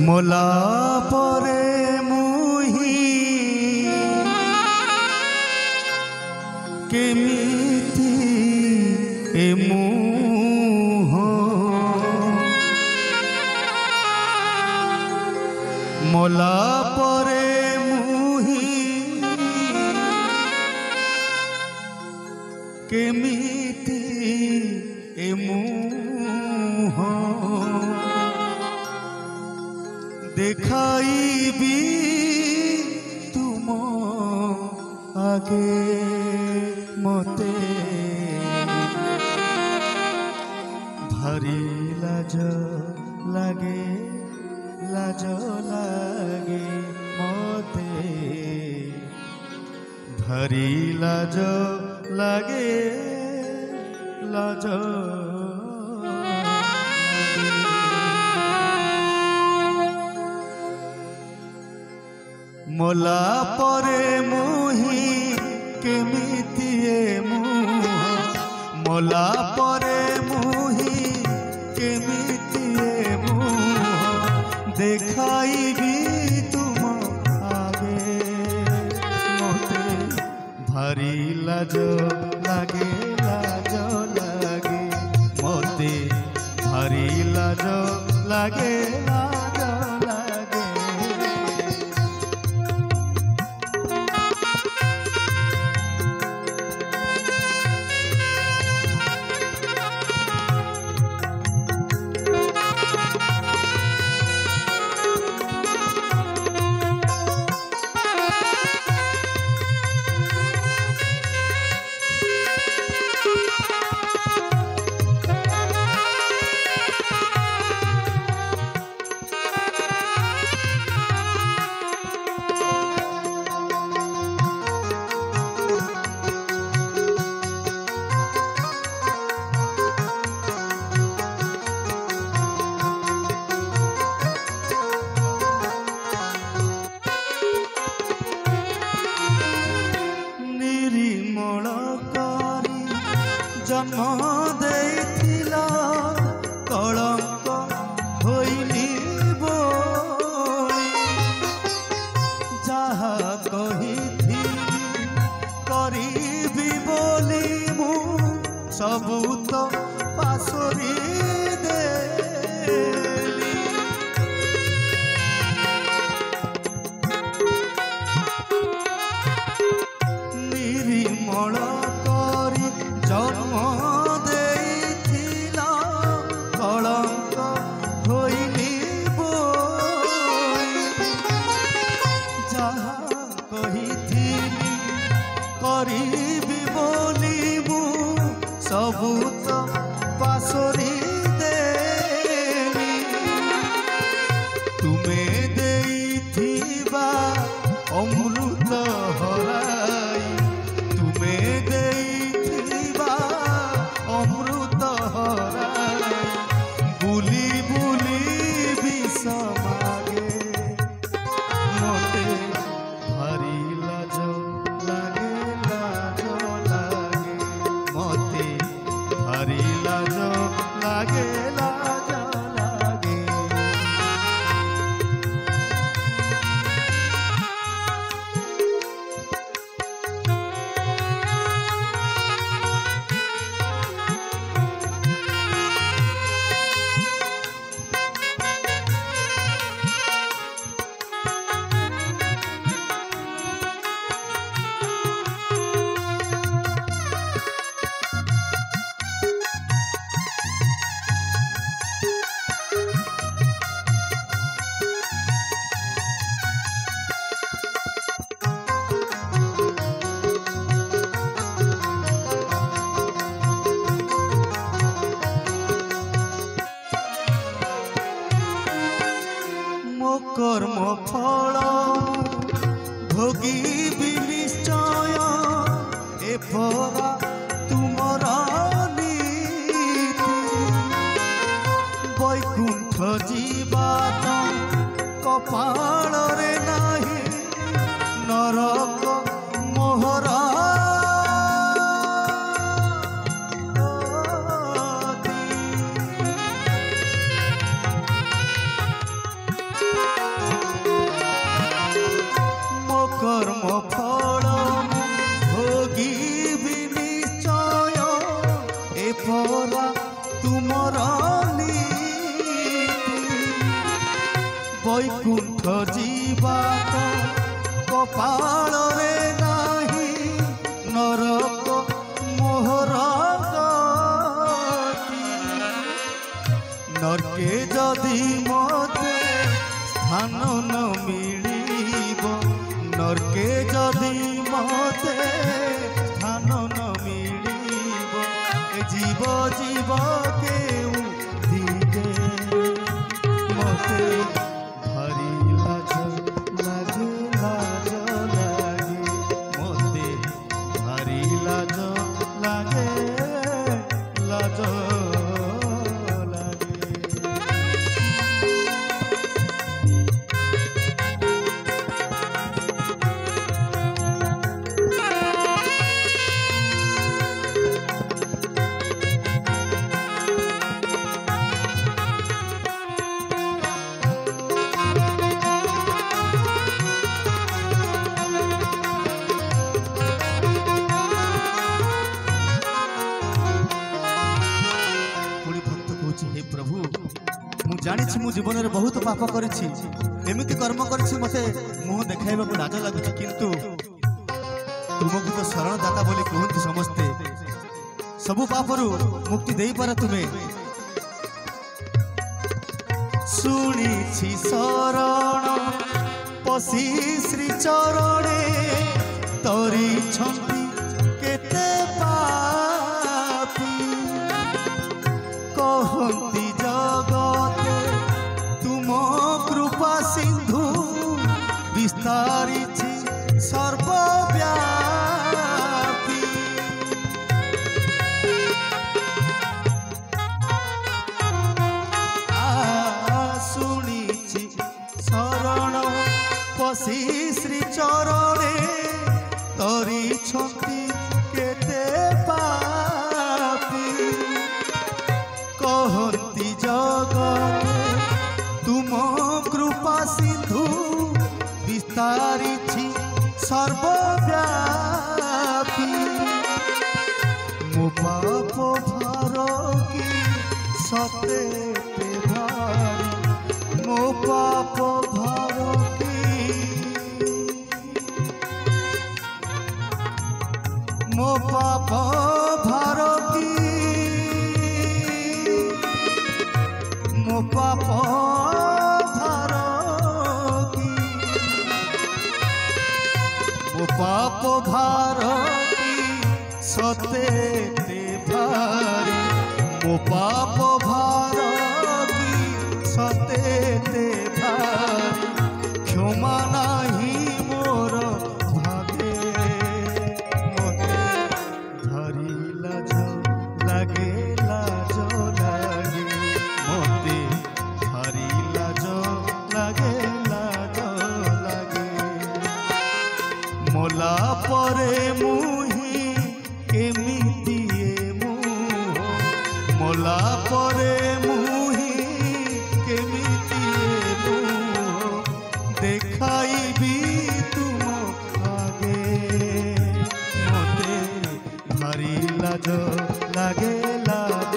मोला परे मुही केमिति ए मुह मोला परे मुही केमिति ए मुह देखाइबी तुम आगे मते भारी लाज लागे मते भारी लाज लागे मोला परे मुही केमिति ए मुह मोला परे मुही केमिति ए मुह देखाइबी तुम आगे मते भारी लाज लागे मते भारी लाज लागे जन्म देथिला कलंक होइनी बोली जहा कहिथि करिबी बोली मु सबु तो पासोरी देली निर्मल जन्म देथिला कलंक होइनी बोली जहा कहिथिली करिबी बोली मु सबु तो पासोरी देली तुमे देइथिबा अमृत हराई तुमे देइथिबा अमृत हराई बुली बुली विष मागे मते भारी लाज लागे मते বৈকুণ্ঠ জীবা তো কপালরে নাহি নরক মোহর গতি। নরকে যদি মতে স্থান ন মিলিব, নরকে যদি মতে স্থান ন মিলিব, জীব জীব কেউ দিগে মতে ভারি লাজ লাগে, লাজ লাগে মতে ভারি লাজ লাগে, লাজ जानी मु जीवन में बहुत पाप करिछि, एमिति कर्म करिछि मते मुह देखाइबाकु लाज लागुछि, किंतु तुमको तो शरणदाता बोली कहते समस्ते, सबु पापरु मुक्ति देई पार तुमे। शुणिछि शरण पसी श्री चरणे, तरी छंती केते पापी, कहंती जगते तुम कृपा सिंधु, विस्तारिछि सर्वव्यापी। शुणिछि शरण पसी श्री चरणे, तरी छंती केते पापी, कहती जगते तुम कृपा सिंधु, विस्तारिछि सर्वव्यापी। मो पाप भार की सते भारी, मो पाप भार की, मो पाप भार की, मो पाप भार की, मो पाप भार की सते भारी, मो पाप भार की सते भारी। क्षमा नाही मोर भागे, मते भारी लाज लागे, लाज लागे मते भारी लाज लागे, लाज लागे। मोला परे मुही केमिति मुह, मोला परे मुही केमिति मुह, देखाइबी तुम आगे, मते भारी लाज लागे, लाज